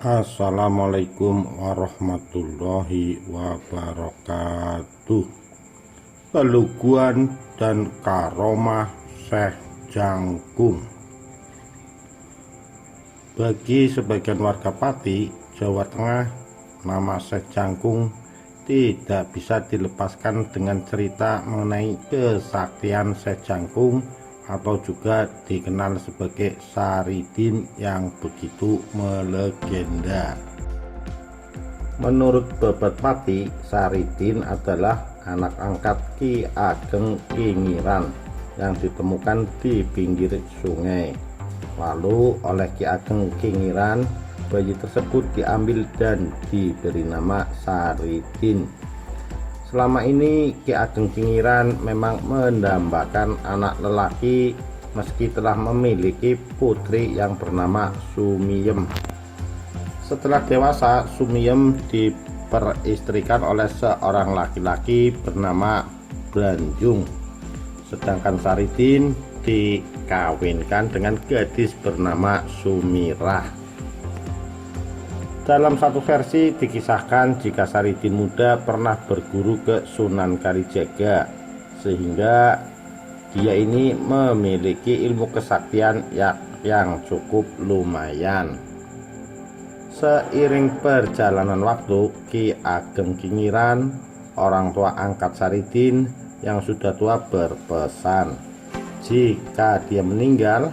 Assalamualaikum warahmatullahi wabarakatuh. Keluguan dan karomah Syekh Jangkung. Bagi sebagian warga Pati, Jawa Tengah, nama Syekh Jangkung tidak bisa dilepaskan dengan cerita mengenai kesaktian Syekh Jangkung atau juga dikenal sebagai Saridin yang begitu melegenda. Menurut Babat Pati, Saridin adalah anak angkat Ki Ageng Kingiran yang ditemukan di pinggir sungai. Lalu oleh Ki Ageng Kingiran, bayi tersebut diambil dan diberi nama Saridin. Selama ini Ki Ageng Kingiran memang mendambakan anak lelaki meski telah memiliki putri yang bernama Sumiem. Setelah dewasa, Sumiem diperistrikan oleh seorang laki-laki bernama Branjung, sedangkan Saridin dikawinkan dengan gadis bernama Sumirah. Dalam satu versi dikisahkan jika Saridin muda pernah berguru ke Sunan Kalijaga, sehingga dia ini memiliki ilmu kesaktian yang cukup lumayan. Seiring perjalanan waktu, Ki Ageng Kingiran, orang tua angkat Saridin yang sudah tua, berpesan jika dia meninggal,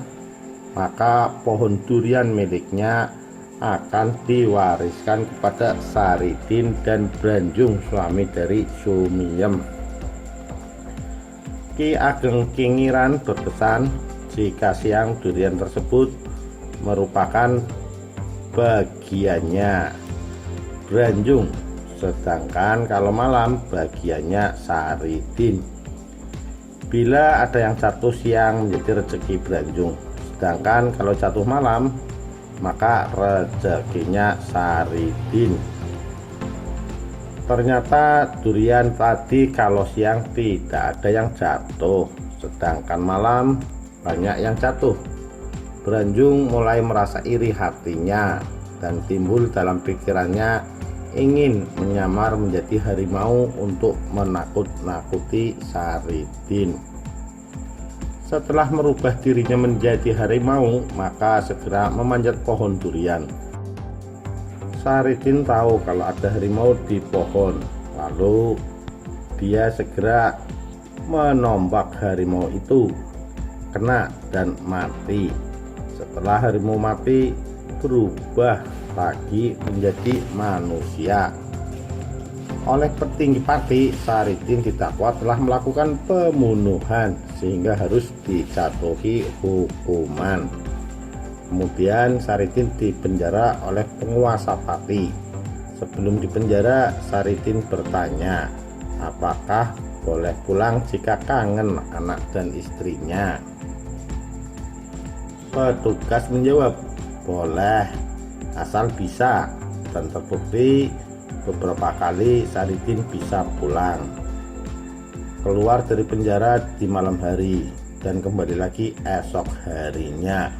maka pohon durian miliknya akan diwariskan kepada Saridin dan Branjung, suami dari Sumiem. Ki Ageng Kingiran berpesan jika siang durian tersebut merupakan bagiannya Branjung, sedangkan kalau malam bagiannya Saridin. Bila ada yang jatuh siang menjadi rezeki Branjung, sedangkan kalau jatuh malam maka rezekinya Saridin. Ternyata durian tadi kalau siang tidak ada yang jatuh, sedangkan malam banyak yang jatuh. Branjung mulai merasa iri hatinya dan timbul dalam pikirannya ingin menyamar menjadi harimau untuk menakut-nakuti Saridin. Setelah merubah dirinya menjadi harimau, maka segera memanjat pohon durian. Saridin tahu kalau ada harimau di pohon, lalu dia segera menombak harimau itu, kena dan mati. Setelah harimau mati, berubah lagi menjadi manusia. Oleh petinggi Pati, Saridin didakwa telah melakukan pembunuhan sehingga harus dijatuhi hukuman. Kemudian Saridin dipenjara oleh penguasa Pati. Sebelum dipenjara, Saridin bertanya, apakah boleh pulang jika kangen anak dan istrinya? Petugas menjawab, boleh, asal bisa, dan terbukti beberapa kali Saridin bisa pulang, keluar dari penjara di malam hari dan kembali lagi esok harinya.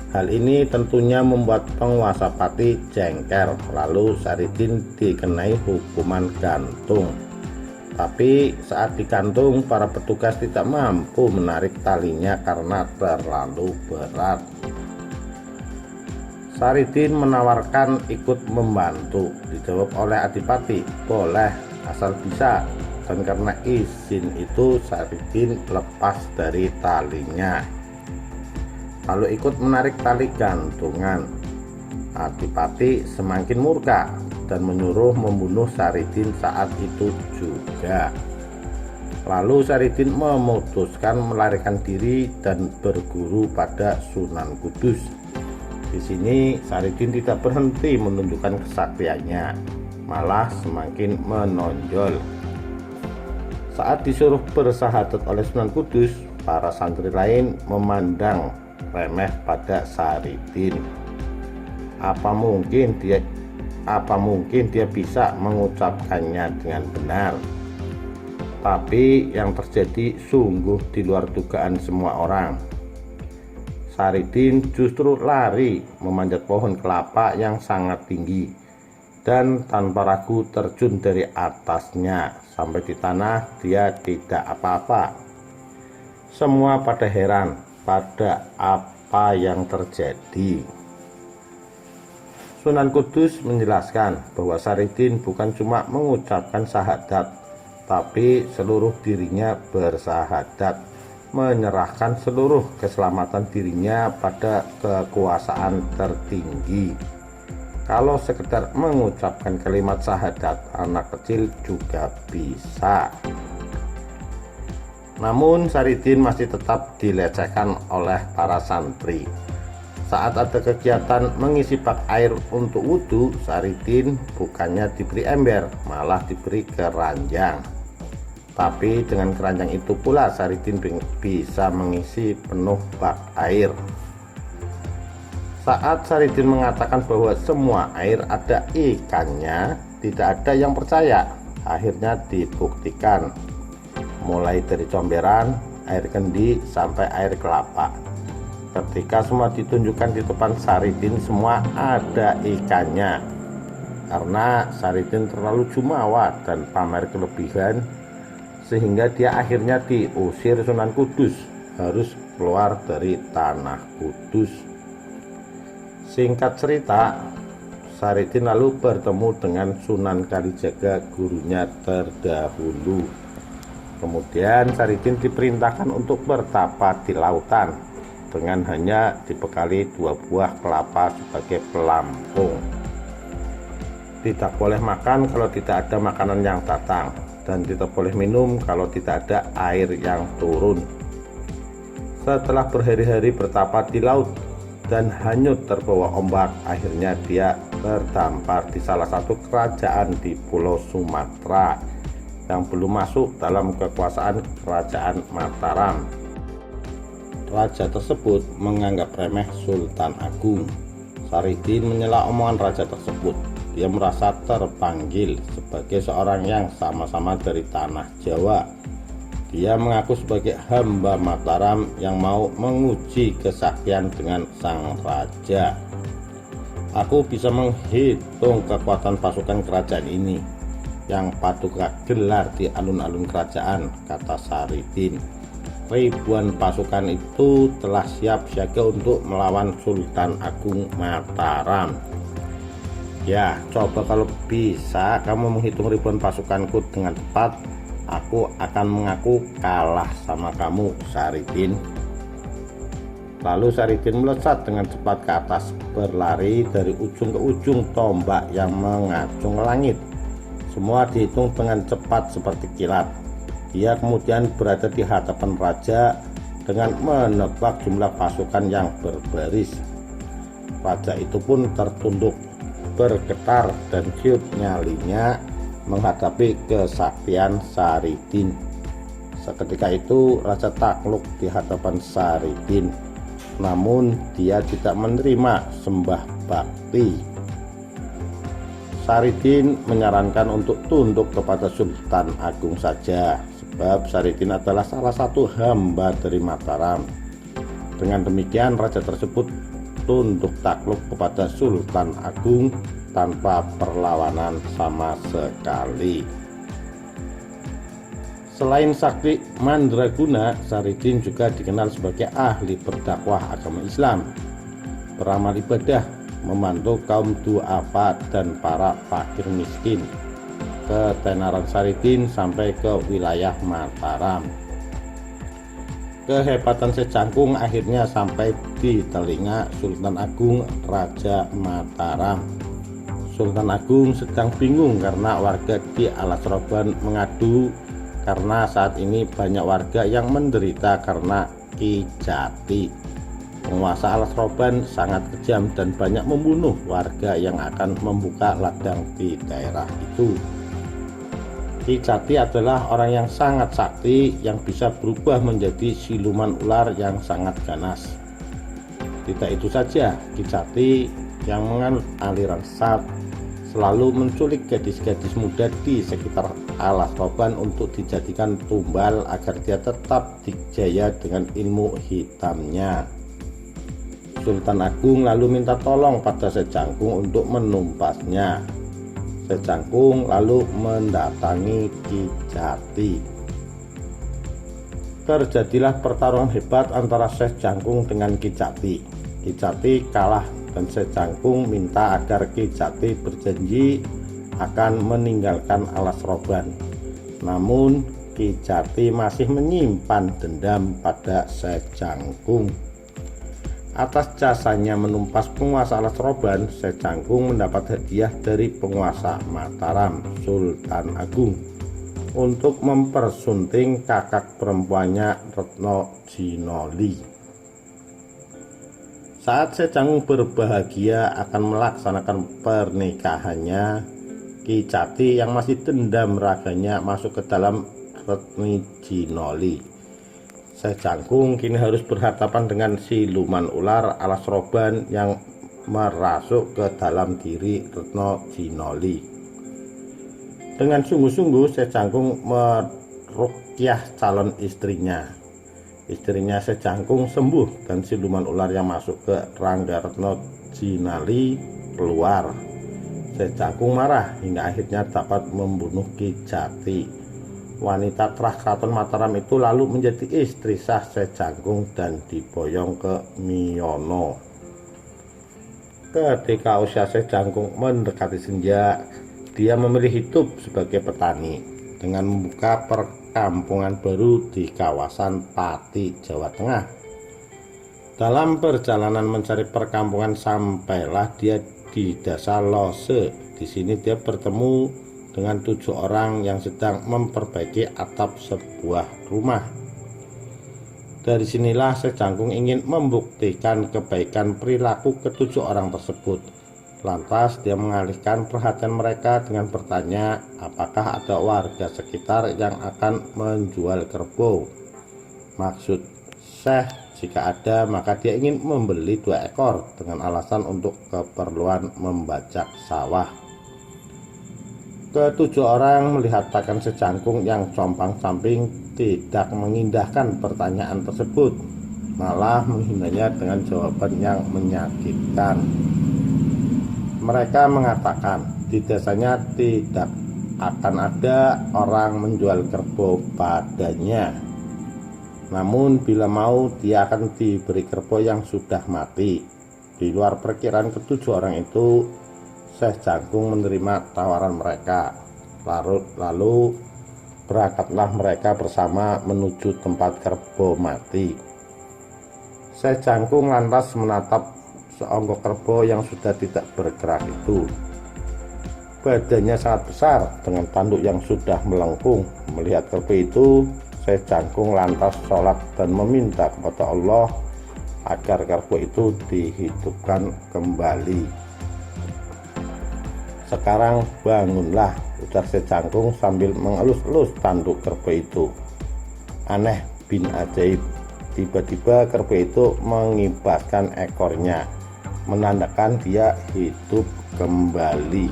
Hal ini tentunya membuat penguasa Pati jengkel, lalu Saridin dikenai hukuman gantung. Tapi saat digantung, para petugas tidak mampu menarik talinya karena terlalu berat. Saridin menawarkan ikut membantu. Dijawab oleh Adipati, boleh asal bisa, dan karena izin itu Saridin lepas dari talinya lalu ikut menarik tali gantungan. Adipati semakin murka dan menyuruh membunuh Saridin saat itu juga. Lalu Saridin memutuskan melarikan diri dan berguru pada Sunan Kudus. Di sini Saridin tidak berhenti menunjukkan kesaktiannya, malah semakin menonjol. Saat disuruh bersahadat oleh Sunan Kudus, para santri lain memandang remeh pada Saridin. Apa mungkin dia bisa mengucapkannya dengan benar? Tapi yang terjadi sungguh di luar dugaan semua orang. Saridin justru lari memanjat pohon kelapa yang sangat tinggi dan tanpa ragu terjun dari atasnya. Sampai di tanah dia tidak apa-apa. Semua pada heran pada apa yang terjadi. Sunan Kudus menjelaskan bahwa Saridin bukan cuma mengucapkan syahadat, tapi seluruh dirinya bersahadat, menyerahkan seluruh keselamatan dirinya pada kekuasaan tertinggi. Kalau sekedar mengucapkan kalimat syahadat, anak kecil juga bisa. Namun Saridin masih tetap dilecehkan oleh para santri. Saat ada kegiatan mengisi bak air untuk wudhu, Saridin bukannya diberi ember, malah diberi keranjang. Tapi dengan keranjang itu pula Saridin bisa mengisi penuh bak air. Saat Saridin mengatakan bahwa semua air ada ikannya, tidak ada yang percaya. Akhirnya dibuktikan, mulai dari comberan, air kendi, sampai air kelapa. Ketika semua ditunjukkan di depan Saridin, semua ada ikannya. Karena Saridin terlalu jumawa dan pamer kelebihan, sehingga dia akhirnya diusir Sunan Kudus, harus keluar dari tanah Kudus. Singkat cerita, Saridin lalu bertemu dengan Sunan Kalijaga, gurunya terdahulu. Kemudian Saridin diperintahkan untuk bertapa di lautan dengan hanya dibekali 2 buah kelapa sebagai pelampung. Tidak boleh makan kalau tidak ada makanan yang datang, dan tidak boleh minum kalau tidak ada air yang turun. Setelah berhari-hari bertapa di laut dan hanyut terbawa ombak, akhirnya dia terdampar di salah satu kerajaan di Pulau Sumatera yang belum masuk dalam kekuasaan Kerajaan Mataram. Raja tersebut menganggap remeh Sultan Agung. Saridin menyela omongan raja tersebut. Dia merasa terpanggil sebagai seorang yang sama-sama dari tanah Jawa. Dia mengaku sebagai hamba Mataram yang mau menguji kesaktian dengan sang raja. Aku bisa menghitung kekuatan pasukan kerajaan ini yang patut gelar di alun-alun kerajaan, kata Saridin. Ribuan pasukan itu telah siap siaga untuk melawan Sultan Agung Mataram. Ya, coba kalau bisa kamu menghitung ribuan pasukanku dengan tepat, aku akan mengaku kalah sama kamu, Saridin. Lalu Saridin melesat dengan cepat ke atas, berlari dari ujung ke ujung tombak yang mengacung langit. Semua dihitung dengan cepat seperti kilat. Dia kemudian berada di hadapan raja dengan menebak jumlah pasukan yang berbaris. Raja itu pun tertunduk, bergetar dan ciut nyalinya menghadapi kesaktian Saridin. Seketika itu raja takluk di hadapan Saridin, namun dia tidak menerima sembah bakti. Saridin menyarankan untuk tunduk kepada Sultan Agung saja, sebab Saridin adalah salah satu hamba dari Mataram. Dengan demikian raja tersebut tunduk takluk kepada Sultan Agung tanpa perlawanan sama sekali. Selain sakti mandraguna, Saridin juga dikenal sebagai ahli berdakwah agama Islam, beramal ibadah, membantu kaum duafa dan para fakir miskin. Ketenaran Saridin sampai ke wilayah Mataram. Kehebatan Secangkung akhirnya sampai di telinga Sultan Agung Raja Mataram. Sultan Agung sedang bingung karena warga di Alas Roban mengadu karena saat ini banyak warga yang menderita karena Ki Jati. Penguasa Alas Roban sangat kejam dan banyak membunuh warga yang akan membuka ladang di daerah itu. Ki Jati adalah orang yang sangat sakti yang bisa berubah menjadi siluman ular yang sangat ganas. Tidak itu saja, Ki Jati yang menganut aliran Sat selalu menculik gadis-gadis muda di sekitar Alas Roban untuk dijadikan tumbal agar dia tetap dijaya dengan ilmu hitamnya. Sultan Agung lalu minta tolong pada Sejangkung untuk menumpasnya. Sejangkung lalu mendatangi Ki Jati. Terjadilah pertarungan hebat antara Sejangkung dengan Ki Jati. Ki Jati kalah dan Sejangkung minta agar Ki Jati berjanji akan meninggalkan Alas Roban. Namun Ki Jati masih menyimpan dendam pada Sejangkung. Atas jasanya menumpas penguasa Alas Roban, Sejangkung mendapat hadiah dari penguasa Mataram, Sultan Agung, untuk mempersunting kakak perempuannya Retno Jinoli. Saat Sejangkung berbahagia akan melaksanakan pernikahannya, Ki Jati yang masih dendam raganya masuk ke dalam Retno Jinoli. Sejangkung kini harus berhadapan dengan siluman ular Alas Roban yang merasuk ke dalam diri Retno Jinoli. Dengan sungguh-sungguh Sejangkung meruqyah calon istrinya. Istrinya Sejangkung sembuh dan siluman ular yang masuk ke rangga Retno Jinoli keluar. Sejangkung marah hingga akhirnya dapat membunuh Ki Jati. Wanita terah Keraton Mataram itu lalu menjadi istri sah Sejangkung dan diboyong ke Miyono. Ketika usia Sejangkung mendekati senja, dia memilih hidup sebagai petani dengan membuka perkampungan baru di kawasan Pati, Jawa Tengah. Dalam perjalanan mencari perkampungan sampailah dia di Desa Lose. Di sini dia bertemu dengan 7 orang yang sedang memperbaiki atap sebuah rumah. Dari sinilah Sejangkung ingin membuktikan kebaikan perilaku ke-7 orang tersebut. Lantas dia mengalihkan perhatian mereka dengan bertanya apakah ada warga sekitar yang akan menjual kerbau. Maksud Syekh, jika ada maka dia ingin membeli 2 ekor dengan alasan untuk keperluan membajak sawah. Ke-7 orang melihat takkan Sejangkung yang compang-camping tidak mengindahkan pertanyaan tersebut, malah menghinanya dengan jawaban yang menyakitkan. Mereka mengatakan di desanya tidak akan ada orang menjual kerbau padanya. Namun bila mau dia akan diberi kerbau yang sudah mati. Di luar perkiraan ke-7 orang itu, Sejangkung menerima tawaran mereka. Lalu berangkatlah mereka bersama menuju tempat kerbau mati. Sejangkung lantas menatap seonggok kerbau yang sudah tidak bergerak itu. Badannya sangat besar dengan tanduk yang sudah melengkung. Melihat kerbau itu, Sejangkung lantas sholat dan meminta kepada Allah agar kerbau itu dihidupkan kembali. Sekarang bangunlah, ujar Sejangkung sambil mengelus-elus tanduk kerbau itu. Aneh bin ajaib, tiba-tiba kerbau itu mengibaskan ekornya, menandakan dia hidup kembali.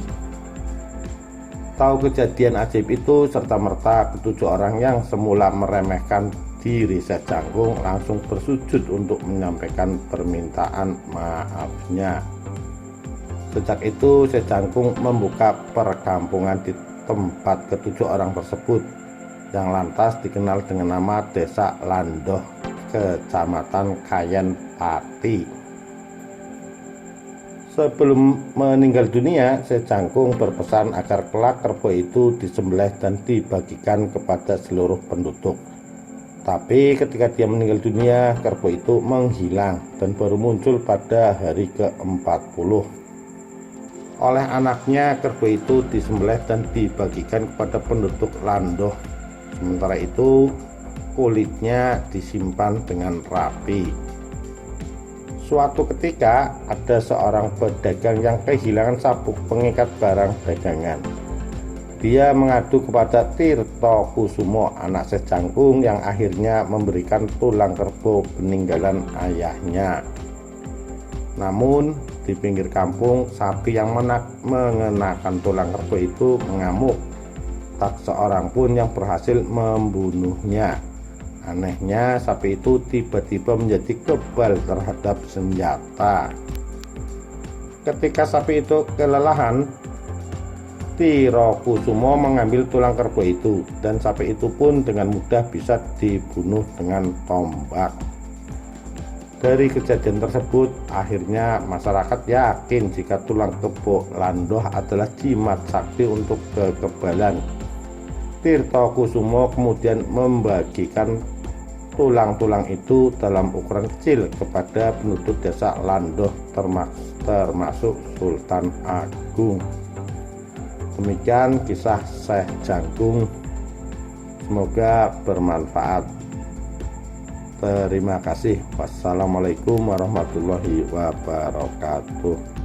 Tahu kejadian ajaib itu serta-merta ke-7 orang yang semula meremehkan diri Sejangkung langsung bersujud untuk menyampaikan permintaan maafnya. Sejak itu Sejangkung membuka perkampungan di tempat ke-7 orang tersebut yang lantas dikenal dengan nama Desa Landoh, Kecamatan Kayen Pati. Sebelum meninggal dunia, Sejangkung berpesan agar kelak kerbau itu disembelih dan dibagikan kepada seluruh penduduk. Tapi ketika dia meninggal dunia, kerbau itu menghilang dan baru muncul pada hari ke-40. Oleh anaknya, kerbau itu disembelih dan dibagikan kepada penduduk Landoh. Sementara itu, kulitnya disimpan dengan rapi. Suatu ketika, ada seorang pedagang yang kehilangan sabuk pengikat barang dagangan. Dia mengadu kepada Tirto Kusumo, anak Sejangkung, yang akhirnya memberikan tulang kerbau peninggalan ayahnya. Namun di pinggir kampung, sapi yang mengenakan tulang kerbau itu mengamuk. Tak seorang pun yang berhasil membunuhnya. Anehnya sapi itu tiba-tiba menjadi kebal terhadap senjata. Ketika sapi itu kelelahan, Tirokusumo mengambil tulang kerbau itu, dan sapi itu pun dengan mudah bisa dibunuh dengan tombak. Dari kejadian tersebut, akhirnya masyarakat yakin jika tulang kerbau Landoh adalah jimat sakti untuk kekebalan. Tirtokusumo kemudian membagikan tulang-tulang itu dalam ukuran kecil kepada penduduk desa Landoh termasuk Sultan Agung. Demikian kisah Syekh Jangkung, semoga bermanfaat. Terima kasih. Wassalamualaikum warahmatullahi wabarakatuh.